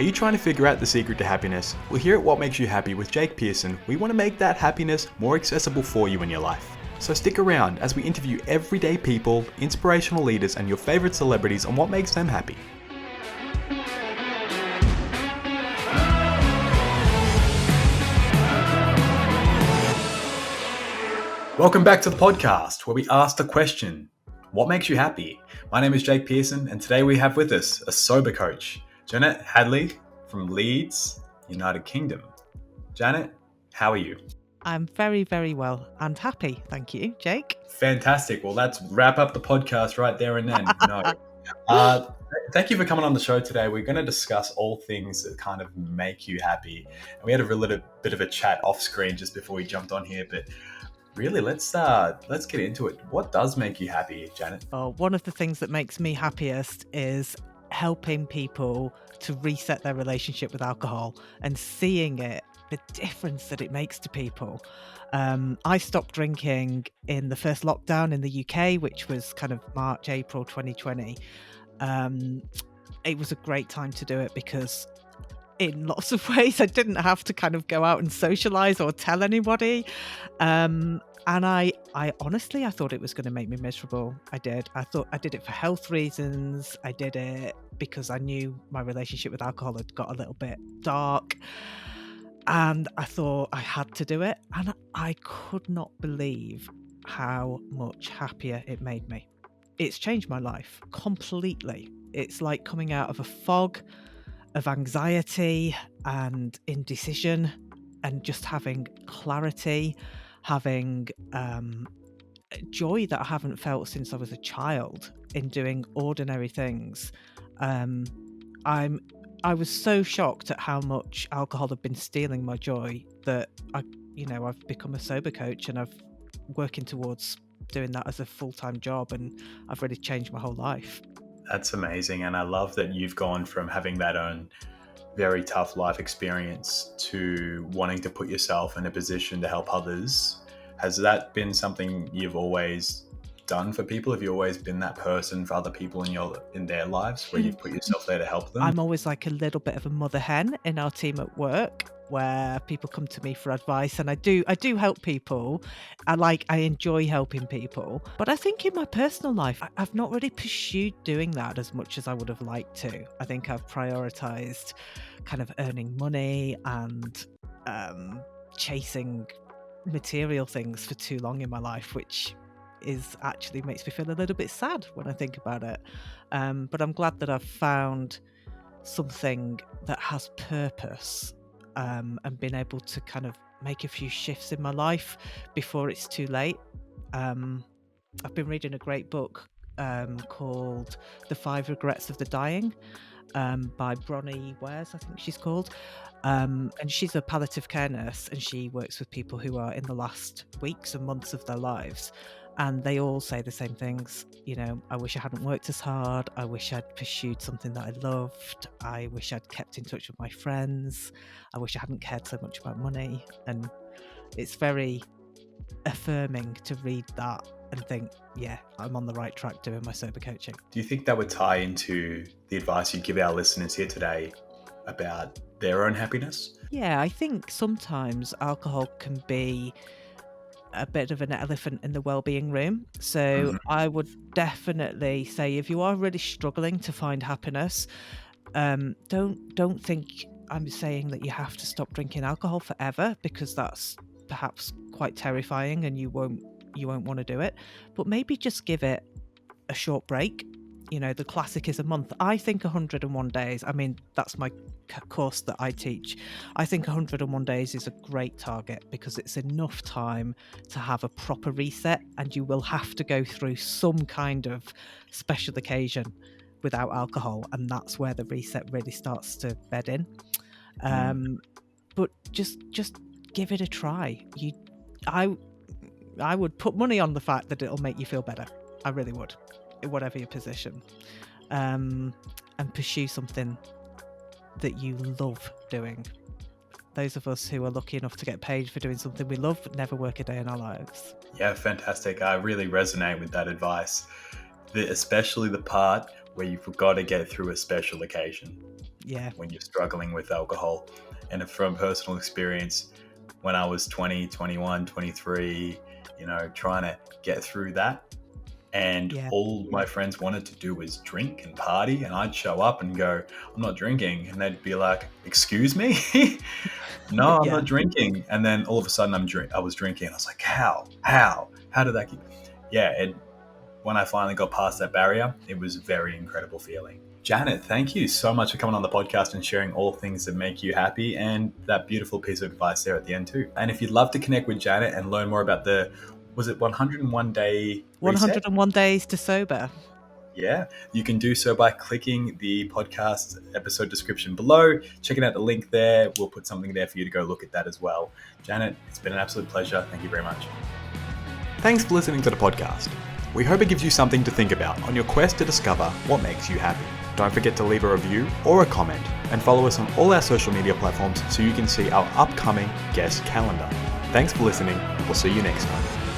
Are you trying to figure out the secret to happiness? Well, here at What Makes You Happy with Jake Pearson, we want to make that happiness more accessible for you in your life. So stick around as we interview everyday people, inspirational leaders, and your favorite celebrities on what makes them happy. Welcome back to the podcast where we ask the question, what makes you happy? My name is Jake Pearson, and today we have with us a sober coach, Janet Hadley from Leeds, United Kingdom. Janet, how are you? I'm very, very well and happy. Thank you, Jake. Fantastic. Well, let's wrap up the podcast right there and then. Thank you for coming on the show today. We're going to discuss all things that kind of make you happy. And we had a little bit of a chat off screen just before we jumped on here, but really, let's get into it. What does make you happy, Janet? Oh, one of the things that makes me happiest is helping people to reset their relationship with alcohol and seeing the difference that it makes to people. I stopped drinking in the first lockdown in the UK, which was kind of March, April 2020. It was a great time to do it because in lots of ways I didn't have to kind of go out and socialize or tell anybody. And I honestly, I thought it was going to make me miserable. I did. I thought I did it for health reasons. I did it because I knew my relationship with alcohol had got a little bit dark. And I thought I had to do it. And I could not believe how much happier it made me. It's changed my life completely. It's like coming out of a fog of anxiety and indecision and just having clarity, having joy that I haven't felt since I was a child in doing ordinary things. I was so shocked at how much alcohol had been stealing my joy that I've become a sober coach and I've working towards doing that as a full-time job, and I've really changed my whole life. That's amazing. And I love that you've gone from having that own very tough life experience to wanting to put yourself in a position to help others. Has that been something you've always done for people? Have you always been that person for other people in their lives where you've put yourself there to help them? I'm always like a little bit of a mother hen in our team at work, where people come to me for advice, and I do help people. I enjoy helping people, but I think in my personal life I've not really pursued doing that as much as I would have liked to. I think I've prioritized kind of earning money and chasing material things for too long in my life, which is actually makes me feel a little bit sad when I think about it. But I'm glad that I've found something that has purpose, and been able to kind of make a few shifts in my life before it's too late. I've been reading a great book called The 5 Regrets of the Dying by Bronnie Wares, I think she's called. And she's a palliative care nurse, and she works with people who are in the last weeks and months of their lives. And they all say the same things. I wish I hadn't worked as hard. I wish I'd pursued something that I loved. I wish I'd kept in touch with my friends. I wish I hadn't cared so much about money. And it's very affirming to read that and think, yeah, I'm on the right track doing my sober coaching. Do you think that would tie into the advice you give our listeners here today about their own happiness? Yeah, I think sometimes alcohol can be a bit of an elephant in the well-being room. So I would definitely say, if you are really struggling to find happiness, don't think I'm saying that you have to stop drinking alcohol forever, because that's perhaps quite terrifying and you won't want to do it. But maybe just give it a short break. The classic is a month. I think 101 days. I mean, that's my course that I teach. I think 101 days is a great target because it's enough time to have a proper reset, and you will have to go through some kind of special occasion without alcohol, and that's where the reset really starts to bed in. But just give it a try. I would put money on the fact that it'll make you feel better. I really would, whatever your position, and pursue something that you love doing. Those of us who are lucky enough to get paid for doing something we love never work a day in our lives. Yeah, fantastic. I really resonate with that advice, especially the part where you've got to get through a special occasion Yeah. when you're struggling with alcohol. And from personal experience, when I was 20, 21, 23, trying to get through that, and all my friends wanted to do was drink and party, and I'd show up and go, I'm not drinking, and they'd be like, excuse me? No, I'm not drinking. And then all of a sudden I was drinking, and I was like, how did that keep? And when I finally got past that barrier, it was a very incredible feeling. Janet, thank you so much for coming on the podcast and sharing all things that make you happy, and that beautiful piece of advice there at the end too. And if you'd love to connect with Janet and learn more about was it 101 day reset? 101 days to sober. Yeah, you can do so by clicking the podcast episode description below, checking out the link there. We'll put something there for you to go look at that as well. Janet, it's been an absolute pleasure. Thank you very much. Thanks for listening to the podcast. We hope it gives you something to think about on your quest to discover what makes you happy. Don't forget to leave a review or a comment, and follow us on all our social media platforms so you can see our upcoming guest calendar. Thanks for listening. We'll see you next time.